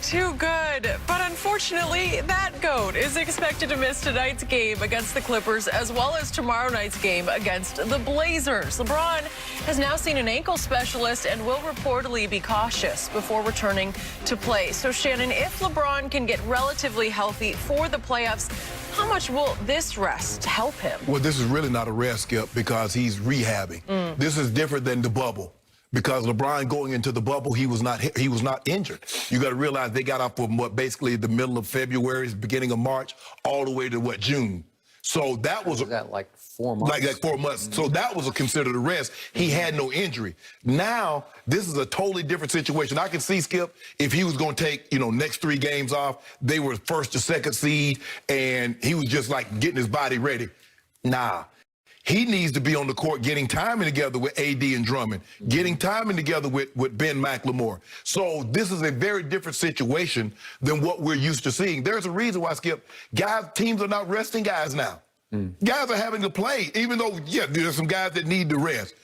too good. But unfortunately, that GOAT is expected to miss tonight's game against the Clippers as well as tomorrow night's game against the Blazers. LeBron has now seen an ankle specialist and will reportedly be cautious before returning to play. So, Shannon, if LeBron can get relatively healthy for the playoffs, how much will this rest help him? Well, this is really not a rest, Skip, because he's rehabbing. This is different than the bubble. Because LeBron going into the bubble, he was not injured. You got to realize they got up from basically the middle of February, beginning of March, all the way to June. So that was like 4 months. Like 4 months. So that was considered a rest. He had no injury. Now this is a totally different situation. I can see, Skip, if he was going to take next 3 games off, they were first to second seed, and he was just like getting his body ready. Nah. He needs to be on the court getting timing together with AD and Drummond, getting timing together with Ben McLemore. So this is a very different situation than what we're used to seeing. There's a reason why, Skip, teams are not resting guys now. Guys are having to play, even though, yeah, there's some guys that need to rest.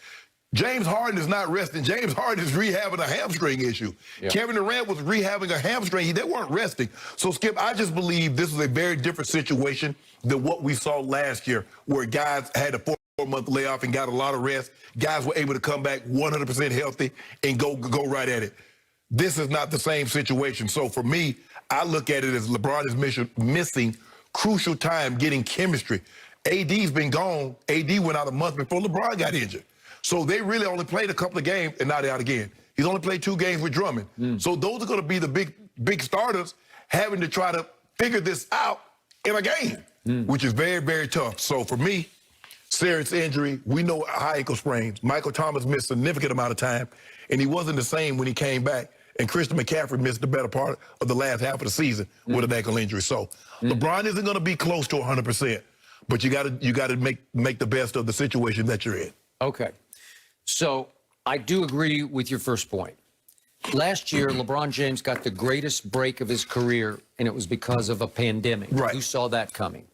James Harden is not resting. James Harden is rehabbing a hamstring issue. Yeah. Kevin Durant was rehabbing a hamstring. They weren't resting. So, Skip, I just believe this is a very different situation than what we saw last year, where guys had a 4-month layoff and got a lot of rest. Guys were able to come back 100% healthy and go right at it. This is not the same situation. So, for me, I look at it as LeBron is missing crucial time getting chemistry. AD's been gone. AD went out a month before LeBron got injured. So they really only played a couple of games, and now they're out again. He's only played 2 games with Drummond. So those are going to be the big starters having to try to figure this out in a game, which is very, very tough. So for me, serious injury. We know high ankle sprains. Michael Thomas missed a significant amount of time, and he wasn't the same when he came back. And Christian McCaffrey missed the better part of the last half of the season with an ankle injury. So LeBron isn't going to be close to 100%, but you got to make the best of the situation that you're in. Okay. So I do agree with your first point. Last year, LeBron James got the greatest break of his career, and it was because of a pandemic. Right. You saw that coming.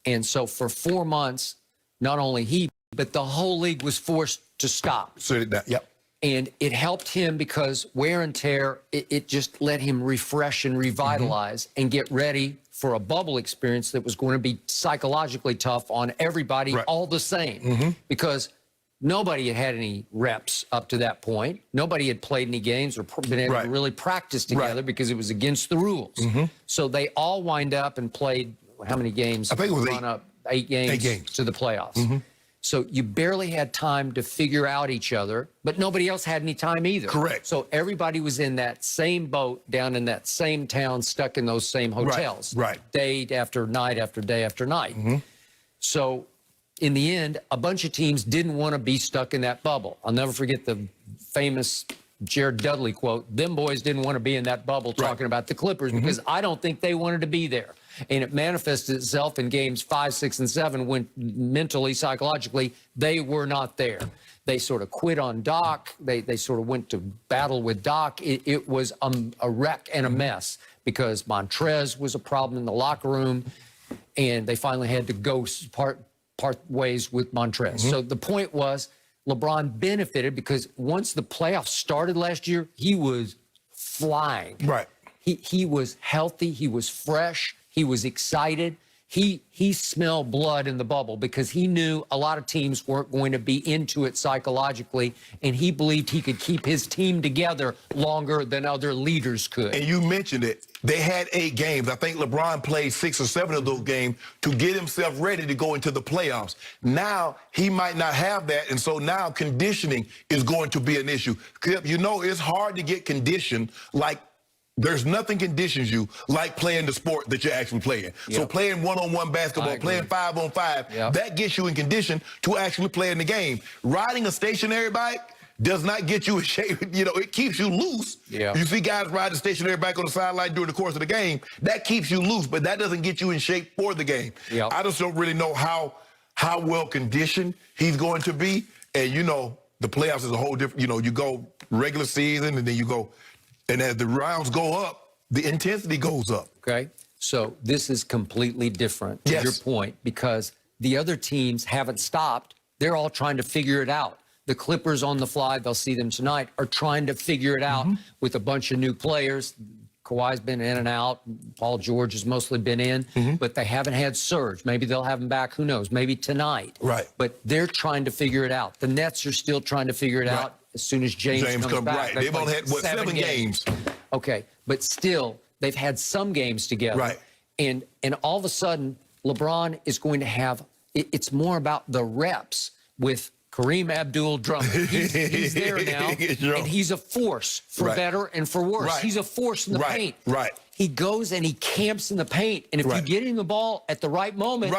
And so for 4 months, not only he, but the whole league was forced to stop. Yep. And it helped him because wear and tear, it just let him refresh and revitalize and get ready for a bubble experience that was going to be psychologically tough on everybody all the same. Because nobody had had any reps up to that point. Nobody had played any games or been able to really practice together because it was against the rules. So they all wind up and played, how many games? I think it was 8 games. 8 games to the playoffs. So you barely had time to figure out each other, but nobody else had any time either. Correct. So everybody was in that same boat, down in that same town, stuck in those same hotels. Day after night after day after night. So in the end, a bunch of teams didn't want to be stuck in that bubble. I'll never forget the famous Jared Dudley quote, "Them boys didn't want to be in that bubble," talking about the Clippers, because I don't think they wanted to be there. And it manifested itself in games 5, 6, and 7 when mentally, psychologically, they were not there. They sort of quit on Doc. They sort of went to battle with Doc. It was a wreck and a mess because Montrez was a problem in the locker room, and they finally had to go part ways with Montrez. So the point was, LeBron benefited because once the playoffs started last year, he was flying. He was healthy. He was fresh. He was excited. He smelled blood in the bubble because he knew a lot of teams weren't going to be into it psychologically, and he believed he could keep his team together longer than other leaders could. And you mentioned it. They had 8 games. I think LeBron played 6 or 7 of those games to get himself ready to go into the playoffs. Now, he might not have that, and so now conditioning is going to be an issue. You know, it's hard to get conditioned like there's nothing conditions you like playing the sport that you're actually playing. So playing one-on-one basketball, playing 5-on-5, that gets you in condition to actually play in the game. Riding a stationary bike does not get you in shape. It keeps you loose. You see guys ride a stationary bike on the sideline during the course of the game. That keeps you loose, but that doesn't get you in shape for the game. I just don't really know how well conditioned he's going to be. And, the playoffs is a whole different, you go regular season and then you go, and as the rounds go up, the intensity goes up. Okay. So this is completely different to your point, because the other teams haven't stopped. They're all trying to figure it out. The Clippers on the fly, they'll see them tonight, are trying to figure it out with a bunch of new players. Kawhi's been in and out. Paul George has mostly been in, but they haven't had Serge. Maybe they'll have him back. Who knows? Maybe tonight. Right. But they're trying to figure it out. The Nets are still trying to figure it out as soon as James comes back. Right. They've only had, 7 games. Okay. But still, they've had some games together. Right. And all of a sudden, LeBron is going to have, it's more about the reps with Kareem Abdul-Jabbar. He's there now, and he's a force for better and for worse. Right. He's a force in the paint. Right. He goes and he camps in the paint, and if you get him the ball at the right moment,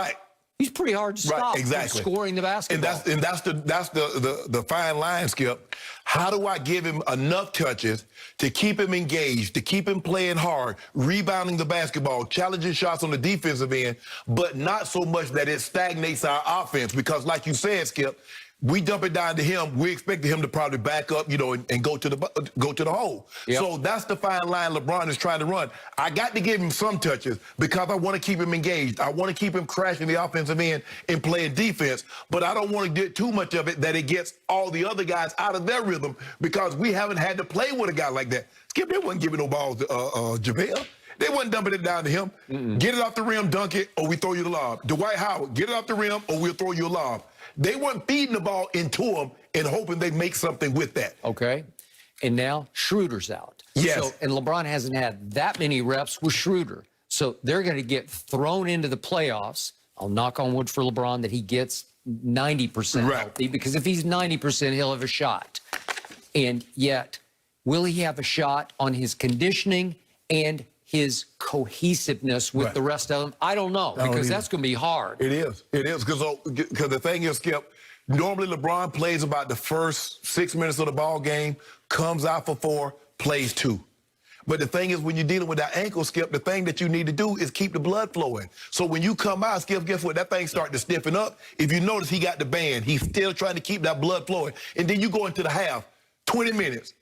he's pretty hard to stop from scoring the basketball. And that's the fine line, Skip. How do I give him enough touches to keep him engaged, to keep him playing hard, rebounding the basketball, challenging shots on the defensive end, but not so much that it stagnates our offense? Because like you said, Skip, we dump it down to him. We expected him to probably back up, and go to the hole. Yep. So that's the fine line LeBron is trying to run. I got to give him some touches because I want to keep him engaged. I want to keep him crashing the offensive end and playing defense, but I don't want to get too much of it that it gets all the other guys out of their rhythm because we haven't had to play with a guy like that. Skip, they wasn't giving no balls to JaVale. They wasn't dumping it down to him. Get it off the rim, dunk it, or we throw you the lob. Dwight Howard, get it off the rim, or we'll throw you a lob. They weren't feeding the ball into him and hoping they make something with that. Okay. And now Schroeder's out. Yes. So, and LeBron hasn't had that many reps with Schroeder. So they're going to get thrown into the playoffs. I'll knock on wood for LeBron that he gets 90% healthy, because if he's 90%, he'll have a shot. And yet, will he have a shot on his conditioning and his cohesiveness with the rest of them? I don't know, because that's going to be hard. It is. It is, because the thing is, Skip, normally LeBron plays about the first 6 minutes of the ball game, comes out for 4, plays 2. But the thing is, when you're dealing with that ankle, Skip, the thing that you need to do is keep the blood flowing. So when you come out, Skip, guess what? That thing starting to stiffen up. If you notice, he got the band. He's still trying to keep that blood flowing. And then you go into the half, 20 minutes.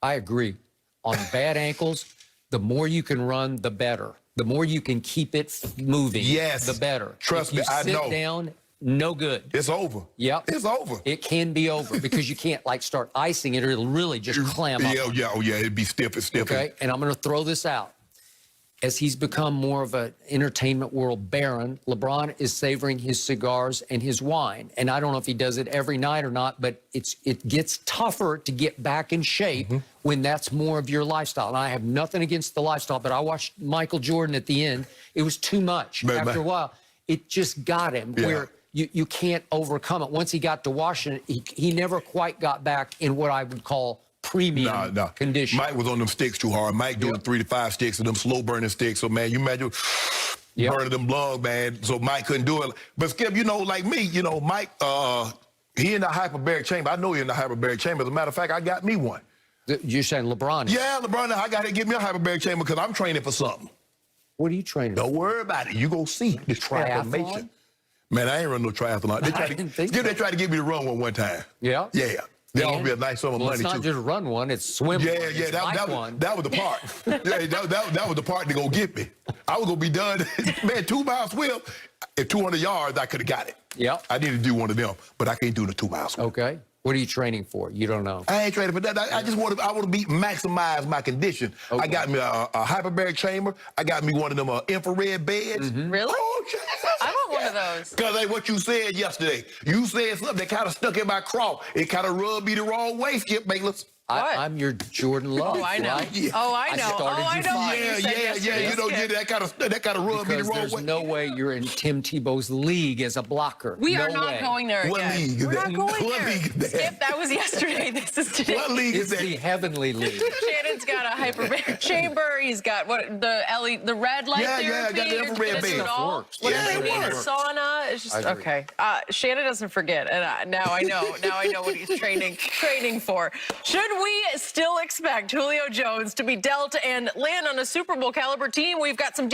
I agree. On bad ankles, the more you can run, the better. The more you can keep it moving, the better. Trust me, I know. Sit down, no good. It's over. Yep. It's over. It can be over because you can't, start icing it, or it'll really just clam up. It'd be stiff and stiff. Okay, and I'm going to throw this out. As he's become more of an entertainment world baron, LeBron is savoring his cigars and his wine. And I don't know if he does it every night or not, but it gets tougher to get back in shape when that's more of your lifestyle. And I have nothing against the lifestyle, but I watched Michael Jordan at the end. It was too much. After a while, it just got him where you can't overcome it. Once he got to Washington, he never quite got back in what I would call premium condition. Mike was on them sticks too hard. Mike doing 3 to 5 sticks and them slow burning sticks. So man, you imagine burning them lungs, man. So Mike couldn't do it. But Skip, like me, Mike, he in the hyperbaric chamber. I know he in the hyperbaric chamber. As a matter of fact, I got me one. You're saying LeBron? Yeah, LeBron. I got to get me a hyperbaric chamber because I'm training for something. What are you training? Don't worry about it. You gonna see the transformation. Man, I ain't run no triathlon. They tried to get me to run one time. Yeah. Yeah. That would be a nice sum of money, too. It's not just run one, it's swim one. That was the part. that was the part to go get me. I was going to be done. Man, 2 mile swim, at 200 yards, I could have got it. Yeah. I need to do one of them, but I can't do the 2 mile swim. Okay. What are you training for? You don't know. I ain't training for that. I want to maximize my condition. Okay. I got me a hyperbaric chamber. I got me one of them infrared beds. Really? Oh, I want one of those. Because what you said yesterday. You said something that kind of stuck in my craw. It kind of rubbed me the wrong way, Skip Bayless. I'm your Jordan Love. Oh, I know. Right? Yeah. Oh, I know. I know. That kind of rubbed me the wrong way. There's no way you're in Tim Tebow's league as a blocker. We are not going there What again. league is that? We're not going What there. league is that? Skip, that was yesterday. This is today. What league is It's that? the Heavenly League. Shannon's got a hyperbaric chamber. He's got the red light therapy. I got the infrared bed. Whatever you need, a sauna. It's just okay. Shannon doesn't forget, and now I know. Now I know what he's training for. Should we still expect Julio Jones to be dealt and land on a Super Bowl caliber team? We've got some